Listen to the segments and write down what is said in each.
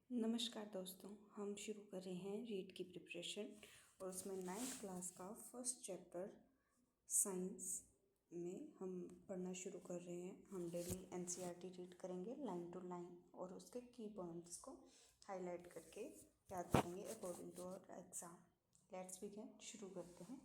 नमस्कार दोस्तों, हम शुरू कर रहे हैं रीड की प्रिपरेशन और उसमें 9th क्लास का फर्स्ट चैप्टर साइंस में हम पढ़ना शुरू कर रहे हैं। हम डेली एनसीईआरटी रीड करेंगे लाइन टू लाइन और उसके की पॉइंट्स को हाईलाइट करके याद करेंगे according to our exam. Let's begin, शुरू करते हैं।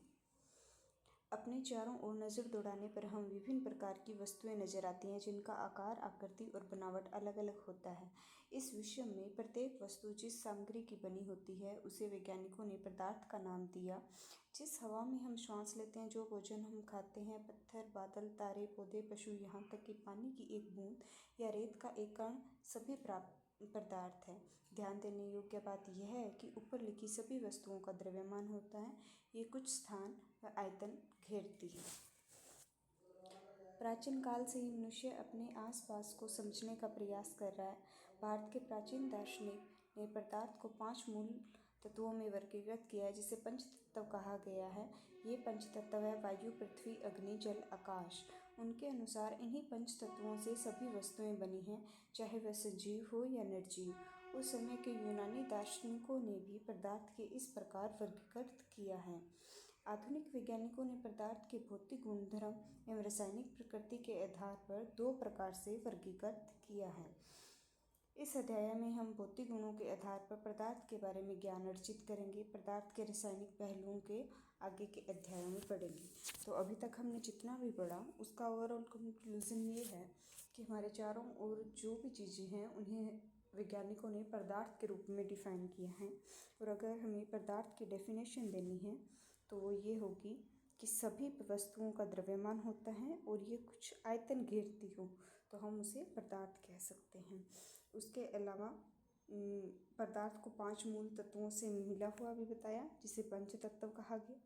अपने चारों ओर नज़र दौड़ाने पर हम विभिन्न प्रकार की वस्तुएं नजर आती हैं जिनका आकार, आकृति और बनावट अलग अलग होता है। इस विश्व में प्रत्येक वस्तु जिस सामग्री की बनी होती है उसे वैज्ञानिकों ने पदार्थ का नाम दिया। जिस हवा में हम श्वास लेते हैं, जो भोजन हम खाते हैं, पत्थर, बादल, तारे, पौधे, पशु, यहाँ तक कि पानी की एक बूंद या रेत का एक कण सभी पदार्थ है। ध्यान देने योग्य बात यह है कि ऊपर लिखी सभी वस्तुओं का द्रव्यमान होता है। ये कुछ स्थान व आयतन घेरती है। प्राचीन काल से ही मनुष्य अपने आसपास को समझने का प्रयास कर रहा है। भारत के प्राचीन दार्शनिक ने पदार्थ को 5 मूल तत्वों में वर्गीकृत किया है, जिसे पंचतत्व कहा गया है। ये पंचतत्व है वायु, पृथ्वी, अग्नि, जल, आकाश। उनके अनुसार इन्हीं पंचतत्वों से सभी वस्तुएं बनी हैं, चाहे वह सजीव हो या निर्जीव। उस समय के यूनानी दार्शनिकों ने भी पदार्थ के इस प्रकार वर्गीकृत किया है। आधुनिक वैज्ञानिकों ने पदार्थ के भौतिक गुणधर्म एवं रासायनिक प्रकृति के आधार पर 2 प्रकार से वर्गीकृत किया है। इस अध्याय में हम भौतिक गुणों के आधार पर पदार्थ के बारे में ज्ञान अर्जित करेंगे। पदार्थ के रासायनिक पहलुओं के आगे के अध्यायों में पढ़ेंगे। तो अभी तक हमने जितना भी पढ़ा उसका ओवरऑल कंक्लूजन ये है कि हमारे चारों ओर जो भी चीज़ें हैं उन्हें वैज्ञानिकों ने पदार्थ के रूप में डिफ़ाइन किया है। और अगर हमें पदार्थ की डेफिनेशन देनी है तो वो ये होगी कि सभी वस्तुओं का द्रव्यमान होता है और ये कुछ आयतन घेरती हो तो हम उसे पदार्थ कह सकते हैं। उसके अलावा पदार्थ को 5 मूल तत्वों से मिला हुआ भी बताया, जिसे पंचतत्व कहा गया।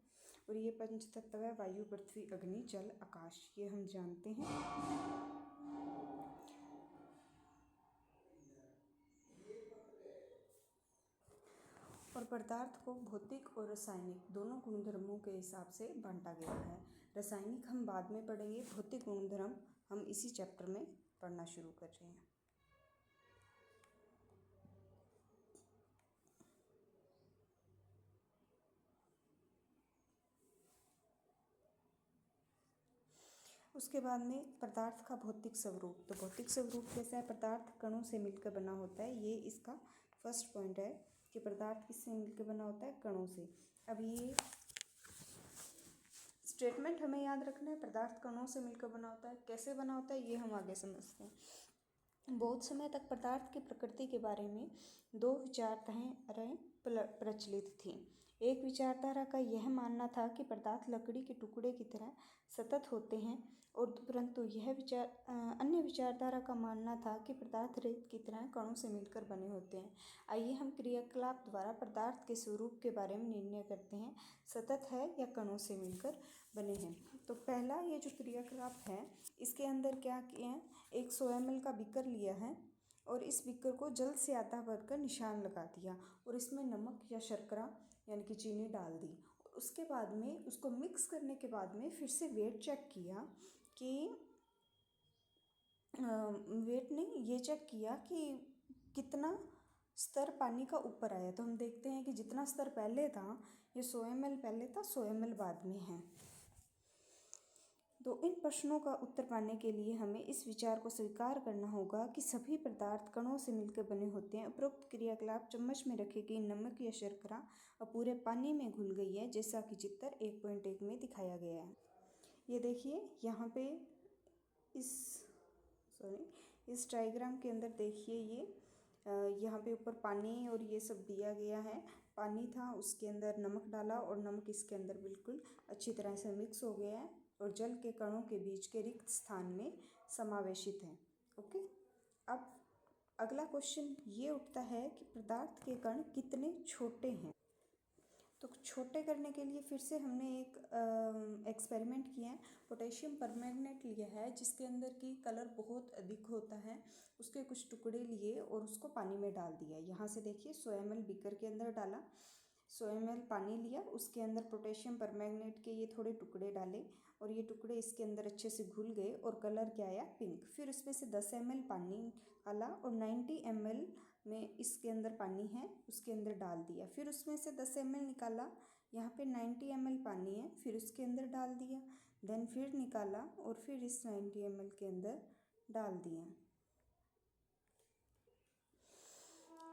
और ये पंचतत्व है वायु, पृथ्वी, अग्नि, जल, आकाश। ये हम जानते हैं। और पदार्थ को भौतिक और रासायनिक दोनों गुणधर्मों के हिसाब से बांटा गया है। रासायनिक हम बाद में पढ़ेंगे, भौतिक गुणधर्म हम इसी चैप्टर में पढ़ना शुरू कर रहे हैं। उसके बाद में पदार्थ का भौतिक स्वरूप। तो भौतिक स्वरूप कैसा है? पदार्थ कणों से मिलकर बना होता है। ये इसका फर्स्ट पॉइंट है कि पदार्थ किससे मिलकर बना होता है? कणों से। अब ये स्टेटमेंट हमें याद रखना है, पदार्थ कणों से मिलकर बना होता है। कैसे बना होता है ये हम आगे समझते हैं। बहुत समय तक पदार्थ की प्रकृति के बारे में 2 विचारधाराएं प्रचलित थीं। एक विचारधारा का यह मानना था कि पदार्थ लकड़ी के टुकड़े की तरह सतत होते हैं, और परंतु अन्य विचारधारा का मानना था कि पदार्थ रेत की तरह कणों से मिलकर बने होते हैं। आइए हम क्रियाकलाप द्वारा पदार्थ के स्वरूप के बारे में निर्णय करते हैं, सतत है या कणों से मिलकर बने हैं। तो पहला ये जो क्रियाकलाप है, इसके अंदर क्या किया है? एक 100 ml का बीकर लिया है और इस बीकर को जल से आधा भरकर निशान लगा दिया और इसमें नमक या शर्करा यानी कि चीनी डाल दी। उसके बाद में उसको मिक्स करने के बाद में फिर से वेट चेक किया कि ये चेक किया कि कितना स्तर पानी का ऊपर आया। तो हम देखते हैं कि जितना स्तर पहले था, ये 100 ml पहले था, 100 ml बाद में है। तो इन प्रश्नों का उत्तर पाने के लिए हमें इस विचार को स्वीकार करना होगा कि सभी पदार्थ कणों से मिलकर बने होते हैं। उपरोक्त क्रियाकलाप चम्मच में रखी गई नमक या शर्करा और पूरे पानी में घुल गई है, जैसा कि चित्र 1.1 में दिखाया गया है। ये देखिए यहाँ पे इस डायग्राम के अंदर देखिए, ये यहाँ पे ऊपर पानी और ये सब दिया गया है। पानी था, उसके अंदर नमक डाला और नमक इसके अंदर बिल्कुल अच्छी तरह से मिक्स हो गया है और जल के कणों के बीच के रिक्त स्थान में समावेशित है। ओके, अब अगला क्वेश्चन ये उठता है कि पदार्थ के कण कितने छोटे हैं। तो छोटे करने के लिए फिर से हमने एक एक्सपेरिमेंट किया है। पोटेशियम परमैंगनेट लिया है जिसके अंदर की कलर बहुत अधिक होता है। उसके कुछ टुकड़े लिए और उसको पानी में डाल दिया। यहाँ से देखिए 100 ml बीकर के अंदर डाला, 100 ml पानी लिया, उसके अंदर पोटेशियम परमैंगनेट के ये थोड़े टुकड़े डाले और ये टुकड़े इसके अंदर अच्छे से घुल गए और कलर क्या आया? पिंक। फिर उसमें से 10 ml पानी डाला और 90 ml में इसके अंदर पानी है, उसके अंदर डाल दिया, फिर उसमें से 10 ml निकाला, यहाँ पे 90 ml पानी है, फिर उसके अंदर डाल दिया, देन फिर निकाला और फिर इस 90 ml के अंदर डाल दिया।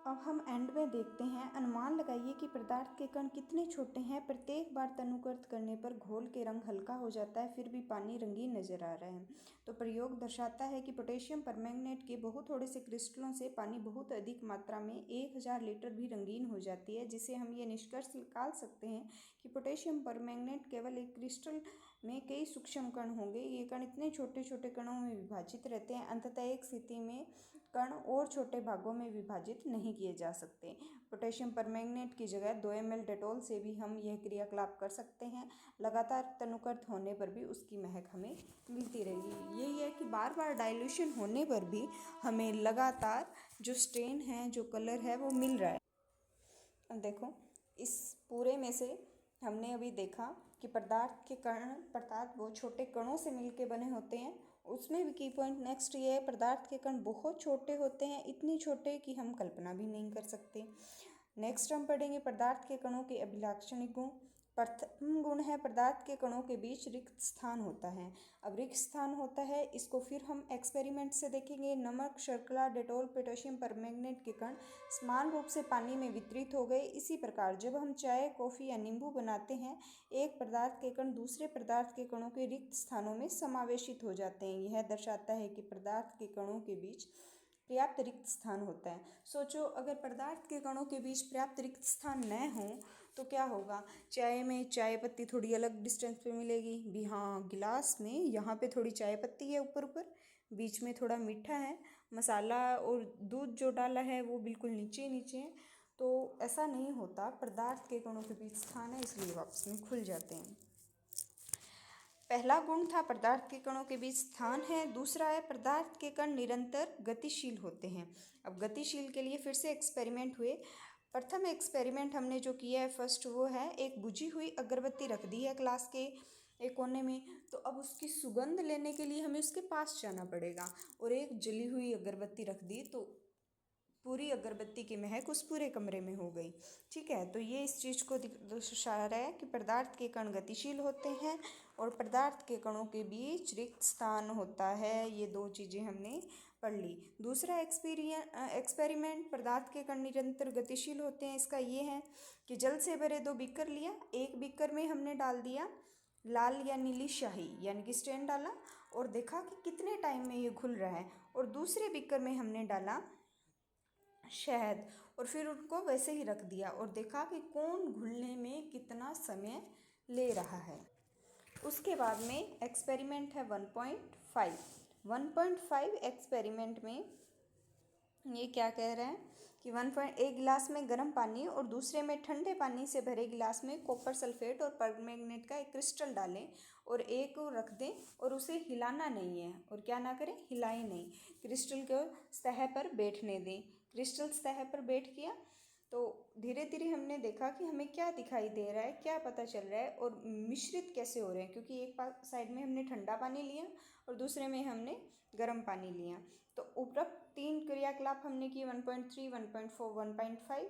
अब हम एंड में देखते हैं, अनुमान लगाइए कि पदार्थ के कण कितने छोटे हैं। प्रत्येक बार तनुकृत करने पर घोल के रंग हल्का हो जाता है, फिर भी पानी रंगीन नजर आ रहा है। तो प्रयोग दर्शाता है कि पोटेशियम परमैंगनेट के बहुत थोड़े से क्रिस्टलों से पानी बहुत अधिक मात्रा में 1000 लीटर भी रंगीन हो जाती है, जिससे हम ये निष्कर्ष निकाल सकते हैं कि पोटेशियम परमैंगनेट केवल एक क्रिस्टल में कई सूक्ष्म कण होंगे। ये कण इतने छोटे छोटे कणों में विभाजित रहते हैं, अंततः एक स्थिति में कण और छोटे भागों में विभाजित नहीं किए जा सकते। पोटेशियम परमैंगनेट की जगह 2 ml डेटॉल से भी हम यह क्रियाकलाप कर सकते हैं। लगातार तनुकृत होने पर भी उसकी महक हमें मिलती रहेगी। यही है कि बार बार डाइल्यूशन होने पर भी हमें लगातार जो स्टेन है, जो कलर है, वो मिल रहा है। अब देखो, इस पूरे में से हमने अभी देखा कि पदार्थ वो छोटे कणों से मिलके बने होते हैं। उसमें भी की पॉइंट नेक्स्ट ये है, पदार्थ के कण बहुत छोटे होते हैं, इतने छोटे कि हम कल्पना भी नहीं कर सकते। नेक्स्ट हम पढ़ेंगे पदार्थ के कणों के अभिलाक्षणिक गुण। प्रथम गुण है, पदार्थ के कणों के बीच रिक्त स्थान होता है। अब रिक्त स्थान होता है, इसको फिर हम एक्सपेरिमेंट से देखेंगे। नमक, शर्करा, डेटॉल, पोटेशियम परमैंगनेट के कण समान रूप से पानी में वितरित हो गए। इसी प्रकार जब हम चाय, कॉफ़ी या नींबू बनाते हैं, एक पदार्थ के कण दूसरे पदार्थ के कणों के रिक्त स्थानों में समावेशित हो जाते हैं। यह दर्शाता है कि पदार्थ के कणों के बीच पर्याप्त रिक्त स्थान होता है। सोचो, अगर पदार्थ के कणों के बीच पर्याप्त रिक्त स्थान न हो तो क्या होगा। चाय में चाय पत्ती थोड़ी अलग डिस्टेंस पे मिलेगी भी, हाँ, गिलास में यहाँ पे थोड़ी चाय पत्ती है ऊपर ऊपर, बीच में थोड़ा मीठा है, मसाला और दूध जो डाला है वो बिल्कुल नीचे नीचे है। तो ऐसा नहीं होता, पदार्थ के कणों के बीच स्थान है, इसलिए वापस में खुल जाते हैं। पहला गुण था पदार्थ के कणों के बीच स्थान है। दूसरा है पदार्थ के कण निरंतर गतिशील होते हैं। अब गतिशील के लिए फिर से एक्सपेरिमेंट हुए। प्रथम एक्सपेरिमेंट हमने जो किया है फर्स्ट, वो है एक बुझी हुई अगरबत्ती रख दी है क्लास के एक कोने में। तो अब उसकी सुगंध लेने के लिए हमें उसके पास जाना पड़ेगा, और एक जली हुई अगरबत्ती रख दी तो पूरी अगरबत्ती की महक उस पूरे कमरे में हो गई। ठीक है, तो ये इस चीज़ को दर्शा रहा है कि पदार्थ के कण गतिशील होते हैं और पदार्थ के कणों के बीच रिक्त स्थान होता है। ये दो चीज़ें हमने पढ़ ली। दूसरा एक्सपेरिमेंट, पदार्थ के कण निरंतर गतिशील होते हैं। इसका ये है कि जल से भरे 2 बीकर लिया, एक बीकर में हमने डाल दिया लाल या नीली शाही यानी कि स्टेन डाला, और देखा कि कितने टाइम में ये घुल रहा है, और दूसरे बीकर में हमने डाला शहद, और फिर उनको वैसे ही रख दिया और देखा कि कौन घुलने में कितना समय ले रहा है। उसके बाद में एक्सपेरिमेंट है 1.5 एक्सपेरिमेंट में ये क्या कह रहे हैं कि एक गिलास में गर्म पानी और दूसरे में ठंडे पानी से भरे गिलास में कॉपर सल्फेट और परमैंगनेट का एक क्रिस्टल डालें और एक को रख दें और उसे हिलाना नहीं है, और क्या ना करें, हिलाएं नहीं, क्रिस्टल को सतह पर बैठने दें। क्रिस्टल सतह पर बैठ गया तो धीरे धीरे हमने देखा कि हमें क्या दिखाई दे रहा है, क्या पता चल रहा है और मिश्रित कैसे हो रहे हैं, क्योंकि एक साइड में हमने ठंडा पानी लिया और दूसरे में हमने गर्म पानी लिया। तो उपरोक्त 3 क्रियाकलाप हमने किए 1.3, 1.4, 1.5।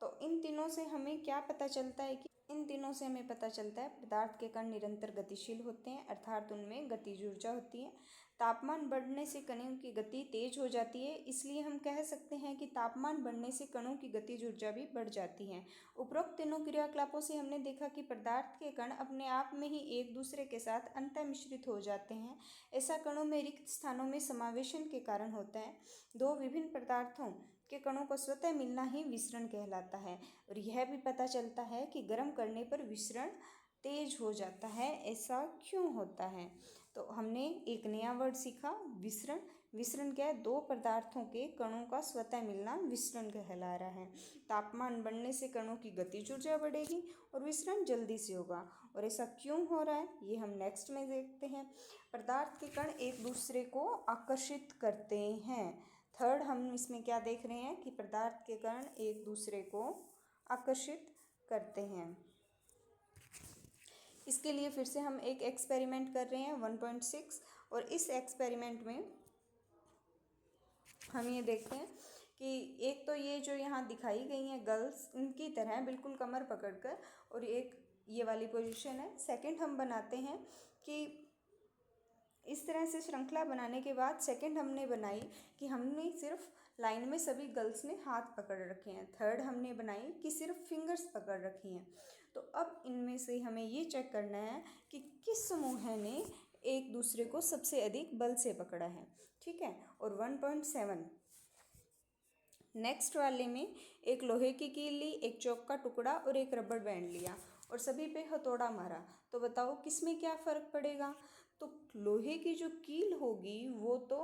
तो इन तीनों से हमें क्या पता चलता है कि पदार्थ के कण निरंतर गतिशील होते हैं, अर्थात उनमें गतिज ऊर्जा होती है। तापमान बढ़ने से कणों की गति तेज हो जाती है, इसलिए हम कह सकते हैं कि तापमान बढ़ने से कणों की गतिज ऊर्जा भी बढ़ जाती है। उपरोक्त तीनों क्रियाकलापों से हमने देखा कि पदार्थ के कण अपने आप में ही एक दूसरे के साथ अंतः मिश्रित हो जाते हैं। ऐसा कणों में रिक्त स्थानों में समावेशन के कारण होता है। दो विभिन्न पदार्थों के कणों को स्वतः मिलना ही विसरण कहलाता है, और यह भी पता चलता है कि गर्म करने पर विसरण तेज हो जाता है। ऐसा क्यों होता है? तो हमने एक नया वर्ड सीखा, विसरण। विसरण क्या है? दो पदार्थों के कणों का स्वतः मिलना विसरण कहला रहा है। तापमान बढ़ने से कणों की गतिज ऊर्जा बढ़ेगी और विसरण जल्दी से होगा, और ऐसा क्यों हो रहा है ये हम नेक्स्ट में देखते हैं। पदार्थ के कण एक दूसरे को आकर्षित करते हैं। थर्ड हम इसमें क्या देख रहे हैं कि पदार्थ के कण एक दूसरे को आकर्षित करते हैं। इसके लिए फिर से हम एक एक्सपेरिमेंट कर रहे हैं 1.6, और इस एक्सपेरिमेंट में हम ये देखते हैं कि एक तो ये जो यहाँ दिखाई गई हैं गर्ल्स, इनकी तरह बिल्कुल कमर पकड़कर, और एक ये वाली पोजीशन है। सेकंड हम बनाते हैं कि इस तरह से श्रृंखला बनाने के बाद सेकंड हमने बनाई कि हमने सिर्फ लाइन में सभी गर्ल्स ने हाथ पकड़ रखे हैं। थर्ड हमने बनाई कि सिर्फ फिंगर्स पकड़ रखी हैं। तो अब इनमें से हमें ये चेक करना है कि किस समूह ने एक दूसरे को सबसे अधिक बल से पकड़ा है। ठीक है, और 1.7 नेक्स्ट वाले में एक लोहे की कील ली, एक चौक का टुकड़ा और एक रबड़ बैंड लिया और सभी पे हथौड़ा मारा। तो बताओ किसमें क्या फ़र्क पड़ेगा। तो लोहे की जो कील होगी वो तो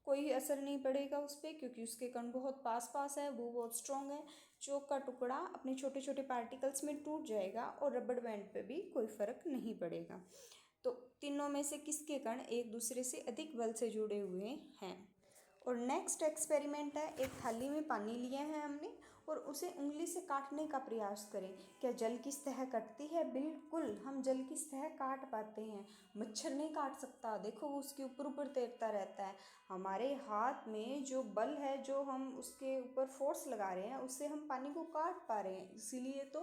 कोई असर नहीं पड़ेगा उस पर, क्योंकि उसके कण बहुत पास पास है, वो बहुत स्ट्रॉन्ग है। चौक का टुकड़ा अपने छोटे छोटे पार्टिकल्स में टूट जाएगा और रबड़ बैंड पे भी कोई फ़र्क नहीं पड़ेगा। तो तीनों में से किसके कण एक दूसरे से अधिक बल से जुड़े हुए हैं। और नेक्स्ट एक्सपेरिमेंट है, एक थाली में पानी लिया है हमने और उसे उंगली से काटने का प्रयास करें। क्या जल की सतह कटती है? बिल्कुल, हम जल की सतह काट पाते हैं। मच्छर नहीं काट सकता, देखो वो उसके ऊपर ऊपर तैरता रहता है। हमारे हाथ में जो बल है, जो हम उसके ऊपर फोर्स लगा रहे हैं, उससे हम पानी को काट पा रहे हैं। इसीलिए तो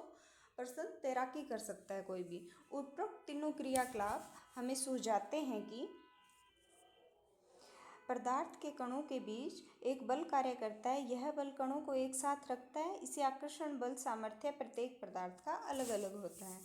पर्सन तैराकी कर सकता है कोई भी। उपरोक्त तीनों क्रियाकलाप हमें सुझाते हैं कि पदार्थ के कणों के बीच एक बल कार्य करता है। यह बल कणों को एक साथ रखता है। इसे आकर्षण बल सामर्थ्य प्रत्येक पदार्थ का अलग अलग होता है।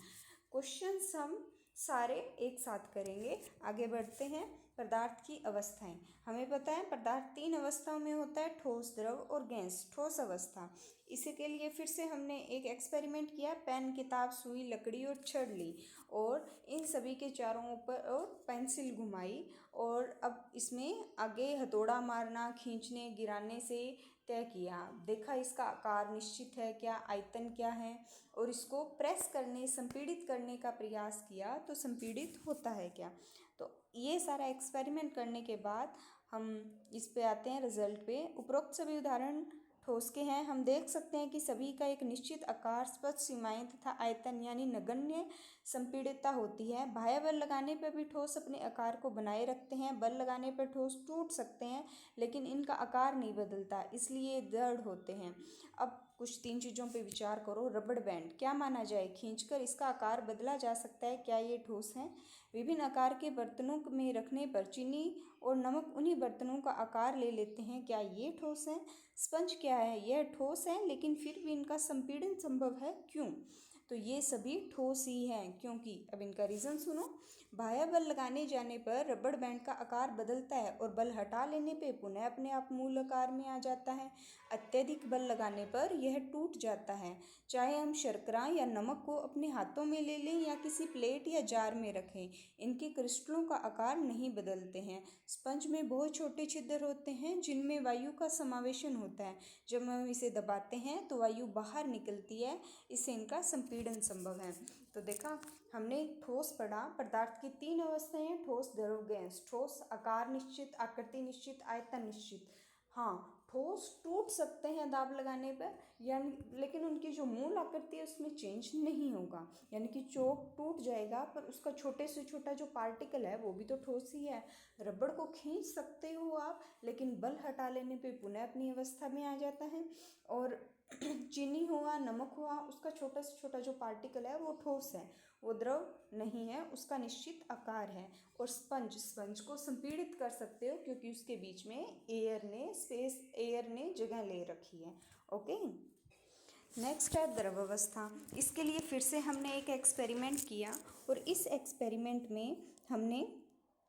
क्वेश्चंस हम सारे एक साथ करेंगे। आगे बढ़ते हैं। पदार्थ की अवस्थाएं। हमें पता है पदार्थ 3 अवस्थाओं में होता है, ठोस, द्रव और गैस। ठोस अवस्था, इसी के लिए फिर से हमने एक एक्सपेरिमेंट किया। पेन, किताब, सुई, लकड़ी और छड़ ली और इन सभी के चारों ऊपर और पेंसिल घुमाई और अब इसमें आगे हथौड़ा मारना, खींचने, गिराने से तय किया। देखा इसका आकार निश्चित है क्या, आयतन क्या है, और इसको प्रेस करने, संपीड़ित करने का प्रयास किया तो संपीड़ित होता है क्या। तो ये सारा एक्सपेरिमेंट करने के बाद हम इस पे आते हैं रिजल्ट पे। उपरोक्त सभी उदाहरण ठोस के हैं। हम देख सकते हैं कि सभी का एक निश्चित आकार, स्पष्ट सीमाएं तथा आयतन यानी नगण्य संपीड़ितता होती है। बाह्य बल लगाने पर भी ठोस अपने आकार को बनाए रखते हैं। बल लगाने पर ठोस टूट सकते हैं लेकिन इनका आकार नहीं बदलता, इसलिए दृढ़ होते हैं। अब कुछ 3 चीज़ों पे विचार करो। रबड़ बैंड क्या माना जाए, खींचकर इसका आकार बदला जा सकता है, क्या ये ठोस है। विभिन्न आकार के बर्तनों में रखने पर चीनी और नमक उन्हीं बर्तनों का आकार ले लेते हैं, क्या ये ठोस है। स्पंज क्या है, यह ठोस है लेकिन फिर भी इनका संपीड़न संभव है, क्यों। तो ये सभी ठोस ही हैं क्योंकि, अब इनका रीज़न सुनो। बाह्य बल लगाने जाने पर रबड़ बैंड का आकार बदलता है और बल हटा लेने पे पुनः अपने आप मूल आकार में आ जाता है। अत्यधिक बल लगाने पर यह टूट जाता है। चाहे हम शर्करा या नमक को अपने हाथों में ले लें या किसी प्लेट या जार में रखें, इनके क्रिस्टलों का आकार नहीं बदलते हैं। स्पंज में बहुत छोटे छिद्र होते हैं जिनमें वायु का समावेशन होता है। जब हम इसे दबाते हैं तो वायु बाहर निकलती है, इससे इनका संपीड़न संभव है। तो देखा हमने ठोस पढ़ा। पदार्थ की 3 अवस्थाएं हैं, ठोस, द्रव, गैस। ठोस आकार निश्चित, आकृति निश्चित, आयतन निश्चित। हाँ, ठोस टूट सकते हैं दाब लगाने पर, यानी लेकिन उनकी जो मूल आकृति है उसमें चेंज नहीं होगा। यानी कि चौक टूट जाएगा पर उसका छोटे से छोटा जो पार्टिकल है वो भी तो ठोस ही है। रबड़ को खींच सकते हो आप, लेकिन बल हटा लेने पे पुनः अपनी अवस्था में आ जाता है। और चीनी हुआ, नमक हुआ, उसका छोटा से छोटा जो पार्टिकल है वो ठोस है, वो द्रव नहीं है, उसका निश्चित आकार है। और स्पंज को संपीड़ित कर सकते हो क्योंकि उसके बीच में एयर ने जगह ले रखी है। ओके, नेक्स्ट है द्रव अवस्था। इसके लिए फिर से हमने एक एक्सपेरिमेंट किया और इस एक्सपेरिमेंट में हमने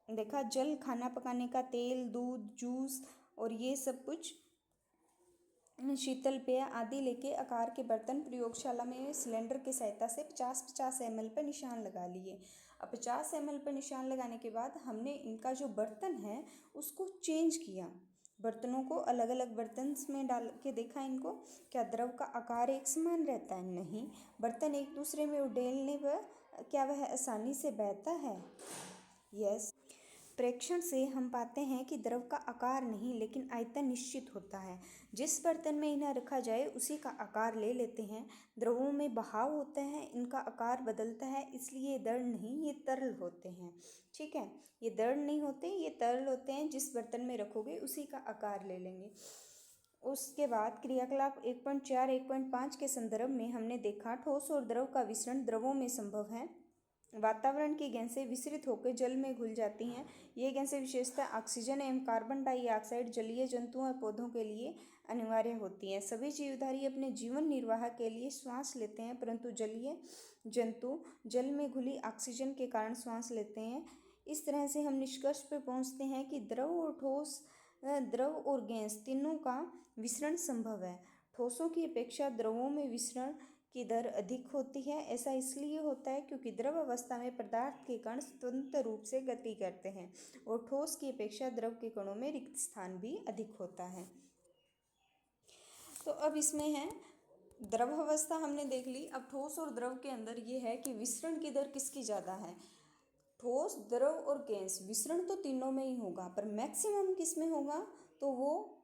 देखा जल, खाना पकाने का तेल, दूध, जूस और ये सब कुछ, शीतल पेय आदि लेके आकार के बर्तन प्रयोगशाला में सिलेंडर की सहायता से 50-50 ml पर निशान लगा लिए। अब 50 ml पर निशान लगाने के बाद हमने इनका जो बर्तन है उसको चेंज किया। बर्तनों को अलग अलग बर्तन में डाल के देखा इनको, क्या द्रव का आकार एक समान रहता है? नहीं। बर्तन एक दूसरे में उडेलने पर क्या वह आसानी से बहता है? यस। प्रेक्षण से हम पाते हैं कि द्रव का आकार नहीं लेकिन आयतन निश्चित होता है। जिस बर्तन में इन्हें रखा जाए उसी का आकार ले लेते हैं। द्रवों में बहाव होता है, इनका आकार बदलता है, इसलिए ये दृढ़ नहीं, ये तरल होते हैं। ठीक है, ये दृढ़ नहीं होते, ये तरल होते हैं। जिस बर्तन में रखोगे उसी का आकार ले लेंगे। उसके बाद क्रियाकलाप 1.4 1.5 के संदर्भ में हमने देखा ठोस और द्रव का विसरण द्रवों में संभव है। वातावरण की गैसें विसरित होकर जल में घुल जाती हैं। ये गैसें विशेषतः ऑक्सीजन एवं कार्बन डाइऑक्साइड जलीय जंतुओं और पौधों के लिए अनिवार्य होती हैं। सभी जीवधारी अपने जीवन निर्वाह के लिए श्वास लेते हैं, परंतु जलीय जंतु जल में घुली ऑक्सीजन के कारण श्वास लेते हैं। इस तरह से हम निष्कर्ष पर पहुंचते हैं कि द्रव और गैस तीनों का विसरण संभव है। ठोसों की अपेक्षा द्रवों में विसरण की दर अधिक होती है। ऐसा इसलिए होता है क्योंकि द्रव अवस्था में पदार्थ के कण स्वतंत्र रूप से गति करते हैं और ठोस की अपेक्षा द्रव के कणों में रिक्त स्थान भी अधिक होता है। तो अब इसमें है द्रव अवस्था हमने देख ली। अब ठोस और द्रव के अंदर ये है कि विसरण की दर किसकी ज़्यादा है। ठोस, द्रव और गैस विसरण तो तीनों में ही होगा, पर मैक्सिमम किस में होगा, तो वो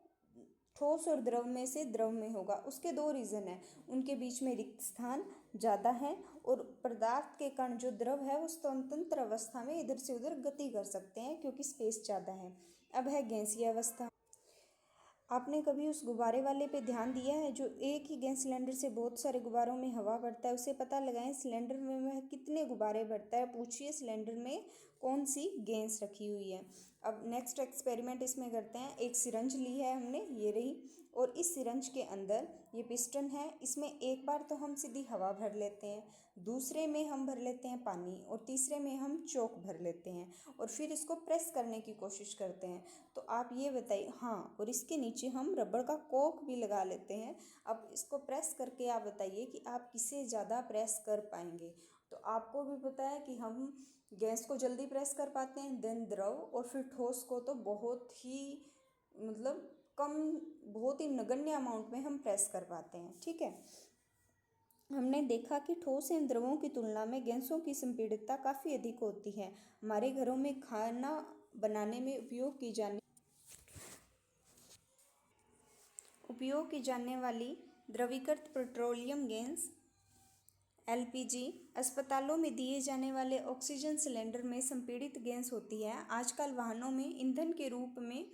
ठोस और द्रव में से द्रव में होगा। उसके दो रीज़न है, उनके बीच में रिक्त स्थान ज़्यादा है और पदार्थ के कण जो द्रव है वो स्वतंत्र अवस्था में इधर से उधर गति कर सकते हैं क्योंकि स्पेस ज़्यादा है। अब है गैसीय अवस्था। आपने कभी उस गुब्बारे वाले पे ध्यान दिया है जो एक ही गैस सिलेंडर से बहुत सारे गुब्बारों में हवा भरता है। उसे पता लगाएं सिलेंडर में वह कितने गुब्बारे भरता है। पूछिए सिलेंडर में कौन सी गैस रखी हुई है। अब नेक्स्ट एक्सपेरिमेंट इसमें करते हैं। एक सिरंज ली है हमने, ये रही, और इस सिरंज के अंदर ये पिस्टन है। इसमें एक बार तो हम सीधी हवा भर लेते हैं, दूसरे में हम भर लेते हैं पानी और तीसरे में हम चॉक भर लेते हैं और फिर इसको प्रेस करने की कोशिश करते हैं। तो आप ये बताइए, हाँ, और इसके नीचे हम रबड़ का कॉक भी लगा लेते हैं। अब इसको प्रेस करके आप बताइए कि आप किसे ज़्यादा प्रेस कर पाएंगे। तो आपको भी पता है कि हम गैस को जल्दी प्रेस कर पाते हैं देन द्रव, और फिर ठोस को तो बहुत ही बहुत ही नगण्य अमाउंट में हम प्रेस कर पाते हैं। ठीक है, हमने देखा कि ठोस एवं द्रवों की तुलना में गैसों की संपीड़ितता काफ़ी अधिक होती है। हमारे घरों में खाना बनाने में उपयोग की जाने वाली द्रवीकृत पेट्रोलियम गैस LPG, अस्पतालों में दिए जाने वाले ऑक्सीजन सिलेंडर में संपीड़ित गैस होती है। आजकल वाहनों में ईंधन के रूप में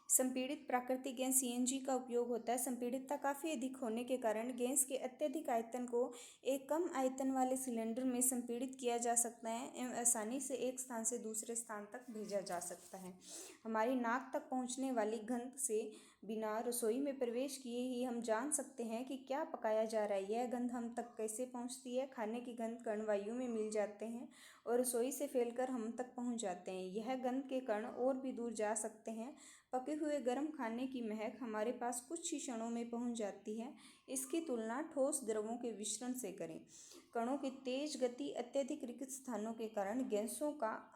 संपीड़ित प्राकृतिक गैस CNG का उपयोग होता है। संपीड़ितता काफ़ी अधिक होने के कारण गैस के अत्यधिक आयतन को एक कम आयतन वाले सिलेंडर में संपीड़ित किया जा सकता है एवं आसानी से एक स्थान से दूसरे स्थान तक भेजा जा सकता है। हमारी नाक तक पहुंचने वाली गंध से बिना रसोई में प्रवेश किए ही हम जान सकते हैं कि क्या पकाया जा रहा है। यह गंध हम तक कैसे पहुंचती है। खाने की गंध कण वायु में मिल जाते हैं और रसोई से फैलकर हम तक पहुंच जाते हैं। यह गंध के कण और भी दूर जा सकते हैं। पके हुए गर्म खाने की महक हमारे पास कुछ ही क्षणों में पहुंच जाती है। इसकी तुलना ठोस द्रवों के विसरण से करें। कणों की तेज गति, अत्यधिक रिक्त स्थानों के कारण गैसों का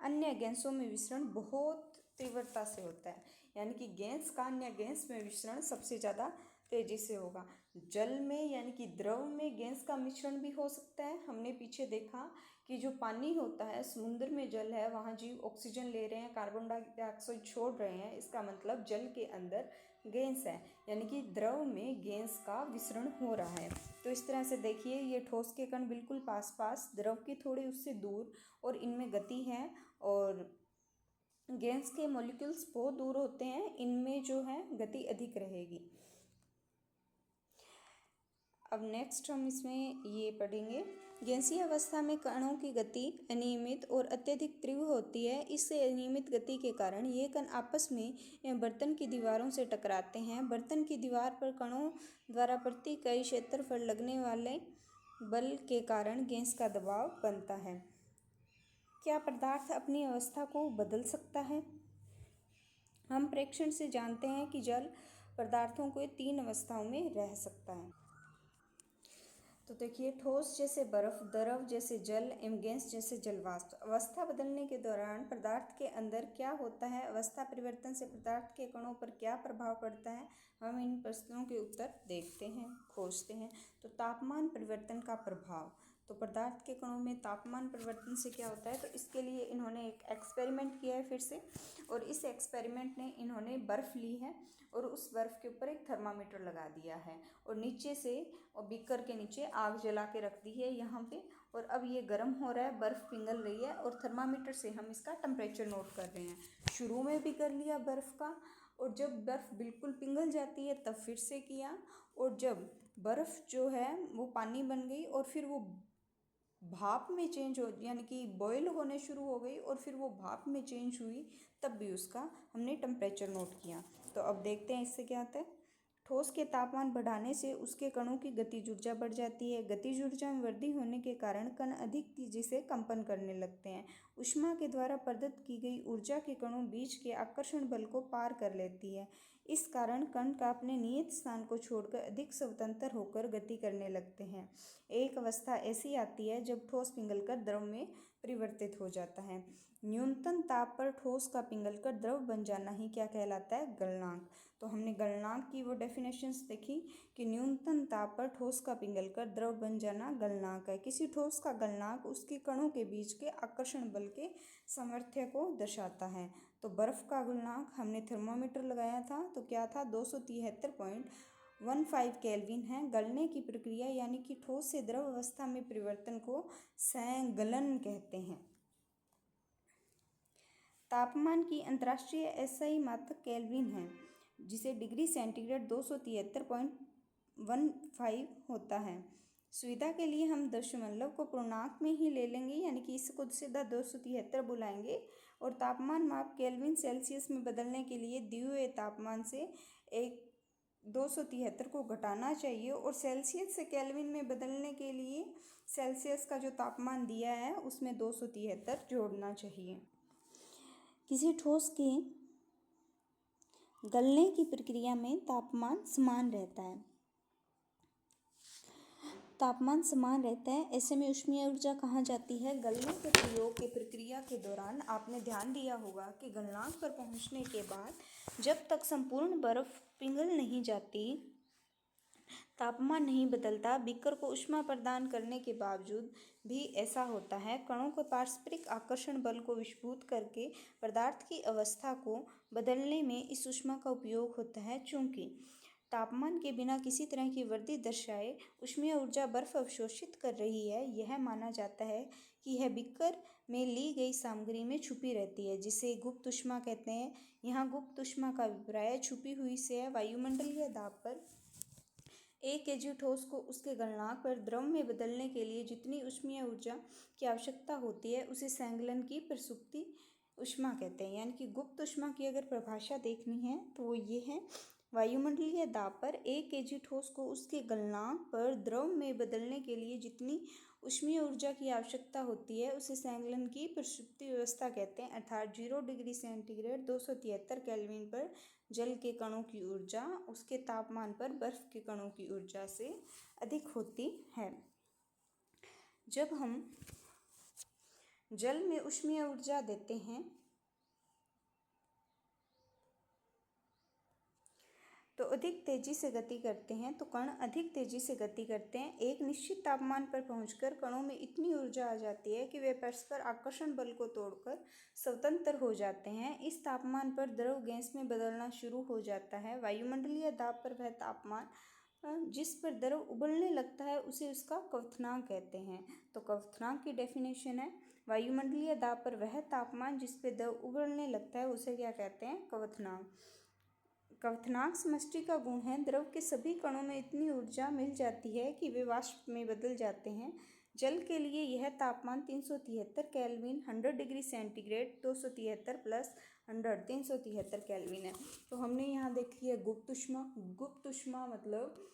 अन्य गैसों में विसरण बहुत तीव्रता से होता है। यानी कि गैस का अन्य गैस में विसरण सबसे ज़्यादा तेजी से होगा। जल में यानी कि द्रव में गैस का मिश्रण भी हो सकता है। हमने पीछे देखा कि जो पानी होता है, समुद्र में जल है, वहाँ जीव ऑक्सीजन ले रहे हैं, कार्बन डाइऑक्साइड छोड़ रहे हैं। इसका मतलब जल के अंदर गैस है, यानी कि द्रव में गैस का विसरण हो रहा है। तो इस तरह से देखिए, ये ठोस के कण बिल्कुल पास पास, द्रव के थोड़े उससे दूर, और इनमें गति है, और गैस के मॉलिक्यूल्स बहुत दूर होते हैं, इनमें जो है गति अधिक रहेगी। अब नेक्स्ट हम इसमें ये पढ़ेंगे, गैसीय अवस्था में कणों की गति अनियमित और अत्यधिक तीव्र होती है। इससे अनियमित गति के कारण ये कण आपस में या बर्तन की दीवारों से टकराते हैं। बर्तन की दीवार पर कणों द्वारा प्रति इकाई क्षेत्रफल लगने वाले बल के कारण गैस का दबाव बनता है। क्या पदार्थ अपनी अवस्था को बदल सकता है? हम प्रेक्षण से जानते हैं कि जल पदार्थों को 3 अवस्थाओं में रह सकता है। तो देखिए, ठोस जैसे बर्फ, द्रव जैसे जल एवं गैस जैसे जलवाष्प। अवस्था बदलने के दौरान पदार्थ के अंदर क्या होता है, अवस्था परिवर्तन से पदार्थ के कणों पर क्या प्रभाव पड़ता है, हम इन प्रश्नों के उत्तर देखते हैं, खोजते हैं। तो तापमान परिवर्तन का प्रभाव। तो पदार्थ के कणों में तापमान परिवर्तन से क्या होता है, तो इसके लिए इन्होंने एक एक्सपेरिमेंट किया है फिर से। और इस एक्सपेरिमेंट ने इन्होंने बर्फ़ ली है और उस बर्फ़ के ऊपर एक थर्मामीटर लगा दिया है और नीचे से और बीकर के नीचे आग जला के रख दी है यहाँ पे। और अब ये गर्म हो रहा है, बर्फ़ पिघल रही है और थर्मामीटर से हम इसका टेम्परेचर नोट कर रहे हैं। शुरू में भी कर लिया बर्फ़ का, और जब बर्फ़ बिल्कुल पिघल जाती है तब फिर से किया, और जब बर्फ़ जो है वो पानी बन गई और फिर वो भाप में चेंज हो, यानी कि बॉयल होने शुरू हो गई और फिर वो भाप में चेंज हुई, तब भी उसका हमने टेम्परेचर नोट किया। तो अब देखते हैं इससे क्या होता है। ठोस के तापमान बढ़ाने से उसके कणों की गतिज ऊर्जा बढ़ जाती है। गतिज ऊर्जा में वृद्धि होने के कारण कण अधिक तेजी से कंपन करने लगते हैं। ऊष्मा के द्वारा प्रदत्त की गई ऊर्जा के कणों बीच के आकर्षण बल को पार कर लेती है। इस कारण कण का अपने नियत स्थान को छोड़कर अधिक स्वतंत्र होकर गति करने लगते हैं। एक अवस्था ऐसी आती है जब ठोस पिघलकर द्रव में परिवर्तित हो जाता है। न्यूनतम ताप पर ठोस का पिघलकर द्रव बन जाना ही क्या कहलाता है, गलनांक। तो हमने गलनांक की वो डेफिनेशंस देखी कि न्यूनतम ताप पर ठोस का पिघलकर द्रव बन जाना गलनांक है। किसी ठोस का गलनांक उसके कणों के बीच के आकर्षण बल के सामर्थ्य को दर्शाता है। तो बर्फ का गलनांक हमने थर्मोमीटर लगाया था, तो क्या था, 273.15 केल्विन है। गलने की प्रक्रिया यानी कि ठोस से द्रव अवस्था में परिवर्तन को संगलन कहते हैं। तापमान की अंतर्राष्ट्रीय एसआई मात्रक केल्विन है, जिसे डिग्री सेंटीग्रेड 273.15 होता है। सुविधा के लिए हम दशमलव को पूर्णांक में ही ले लेंगे, यानी कि इसको सीधा 273 बुलाएंगे। और तापमान माप केल्विन सेल्सियस में बदलने के लिए दिए हुए तापमान से एक 273 को घटाना चाहिए, और सेल्सियस से केल्विन में बदलने के लिए सेल्सियस का जो तापमान दिया है उसमें 273 जोड़ना चाहिए। किसी ठोस के गलने की प्रक्रिया में तापमान समान रहता है। तापमान समान रहता है, ऐसे में ऊष्मीय ऊर्जा कहाँ जाती है, गलने के प्रयोग के प्रक्रिया के दौरान। आपने ध्यान दिया होगा कि गलनांक पर पहुंचने के बाद जब तक संपूर्ण बर्फ पिघल नहीं जाती, तापमान नहीं बदलता, बीकर को ऊष्मा प्रदान करने के बावजूद भी ऐसा होता है। कणों के पारस्परिक आकर्षण बल को विस्फुट करके पदार्थ की अवस्था को बदलने में इस ऊष्मा का उपयोग होता है। चूंकि तापमान के बिना किसी तरह की वृद्धि दर्शाए ऊष्मीय ऊर्जा बर्फ अवशोषित कर रही है, यह माना जाता है कि यह बीकर में ली गई सामग्री में छुपी रहती है, जिसे गुप्त ऊष्मा कहते हैं। यहाँ गुप्त ऊष्मा का अभिप्राय छुपी हुई से है। वायुमंडलीय दाब पर एक केजी ठोस को उसके गलनांक पर द्रव में बदलने के लिए जितनी ऊष्मीय ऊर्जा की आवश्यकता होती है, उसे संकलन की प्रसुप्ति ऊष्मा कहते हैं। यानी कि गुप्त ऊष्मा की अगर परिभाषा देखनी है तो वो ये है, वायुमंडलीय दाब पर एक केजी ठोस को उसके गलनांक पर द्रव में बदलने के लिए जितनी ऊष्मीय ऊर्जा की आवश्यकता होती है, उसे संकलन की प्रसुप्ति व्यवस्था कहते हैं। अर्थात 0 डिग्री सेंटीग्रेड 273 केल्विन पर जल के कणों की ऊर्जा उसके तापमान पर बर्फ के कणों की ऊर्जा से अधिक होती है। जब हम जल में ऊष्मीय ऊर्जा देते हैं तो अधिक तेजी से गति करते हैं, तो कण अधिक तेजी से गति करते हैं। एक निश्चित तापमान पर पहुंचकर कणों में इतनी ऊर्जा आ जाती है कि वे परस्पर आकर्षण बल को तोड़कर स्वतंत्र हो जाते हैं। इस तापमान पर द्रव गैस में बदलना शुरू हो जाता है। वायुमंडलीय दाब पर वह तापमान जिस पर द्रव उबलने लगता है उसे उसका क्वथनांक कहते हैं। तो क्वथनांक की डेफिनेशन है, वायुमंडलीय दाब पर वह तापमान जिस पर द्रव उबलने लगता है उसे क्या कहते हैं, क्वथनांक। क्वथनांक समष्टि का गुण है, द्रव के सभी कणों में इतनी ऊर्जा मिल जाती है कि वे वाष्प में बदल जाते हैं। जल के लिए यह तापमान 373 kelvin 100 degree centigrade 273 plus 100 373 kelvin है। तो हमने यहाँ देखी है गुप्त ऊष्मा। गुप्त ऊष्मा मतलब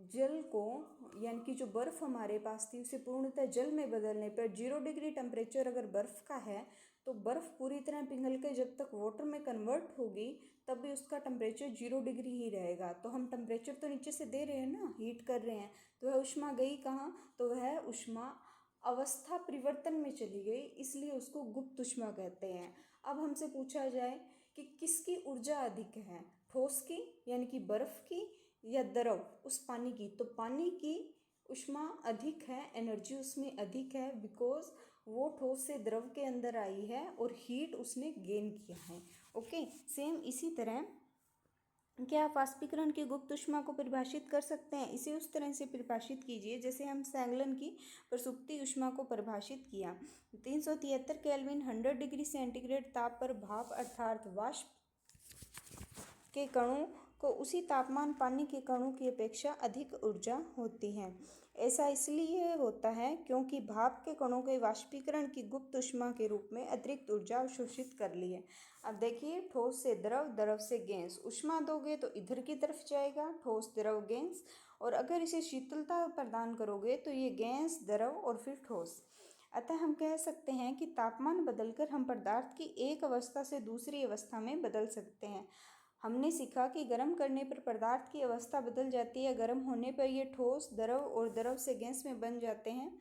जल को, यानी कि जो बर्फ़ हमारे पास थी उसे पूर्णतः जल में बदलने पर 0 डिग्री टेम्परेचर अगर बर्फ़ का है तो बर्फ़ पूरी तरह पिघल के जब तक वाटर में कन्वर्ट होगी तब भी उसका टेम्परेचर 0 डिग्री ही रहेगा। तो हम टेम्परेचर तो नीचे से दे रहे हैं ना, हीट कर रहे हैं, तो वह ऊष्मा गई कहाँ, तो वह ऊष्मा अवस्था परिवर्तन में चली गई, इसलिए उसको गुप्त ऊष्मा कहते हैं। अब हमसे पूछा जाए कि किसकी ऊर्जा अधिक है, ठोस की यानी कि बर्फ़ की या द्रव उस पानी की, तो पानी की ऊष्मा अधिक है, एनर्जी उसमें अधिक है, बिकॉज वो ठोस से द्रव के अंदर आई है और हीट उसने गेन किया है। ओके, सेम इसी तरह क्या आप वाष्पीकरण की गुप्त ऊष्मा को परिभाषित कर सकते हैं? इसे उस तरह से परिभाषित कीजिए जैसे हम सैंगलन की प्रसुप्ति ऊष्मा को परिभाषित किया। 373 केल्विन 100 डिग्री सेंटीग्रेड ताप पर भाप अर्थात वाष्प के कणों को उसी तापमान पानी के कणों की अपेक्षा अधिक ऊर्जा होती है। ऐसा इसलिए होता है क्योंकि भाप के कणों के वाष्पीकरण की गुप्त ऊष्मा के रूप में अतिरिक्त ऊर्जा अवशोषित कर ली है। अब देखिए, ठोस से द्रव, द्रव से गैस, ऊष्मा दोगे तो इधर की तरफ जाएगा, ठोस द्रव गैस, और अगर इसे शीतलता प्रदान करोगे तो ये गैस द्रव और फिर ठोस। अतः हम कह सकते हैं कि तापमान बदलकर हम पदार्थ की एक अवस्था से दूसरी अवस्था में बदल सकते हैं। हमने सीखा कि गर्म करने पर पदार्थ की अवस्था बदल जाती है, गर्म होने पर ये ठोस, द्रव और द्रव से गैस में बन जाते हैं।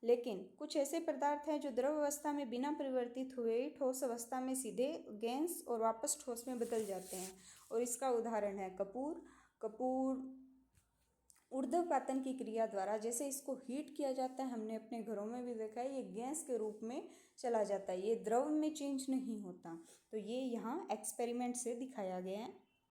लेकिन कुछ ऐसे पदार्थ हैं जो द्रव अवस्था में बिना परिवर्तित हुए ठोस अवस्था में सीधे गैस और वापस ठोस में बदल जाते हैं, और इसका उदाहरण है कपूर। कपूर ऊर्ध्वपातन की क्रिया द्वारा जैसे इसको हीट किया जाता है, हमने अपने घरों में भी देखा है, ये गैस के रूप में चला जाता है, ये द्रव में चेंज नहीं होता। तो ये यहाँ एक्सपेरिमेंट से दिखाया गया है।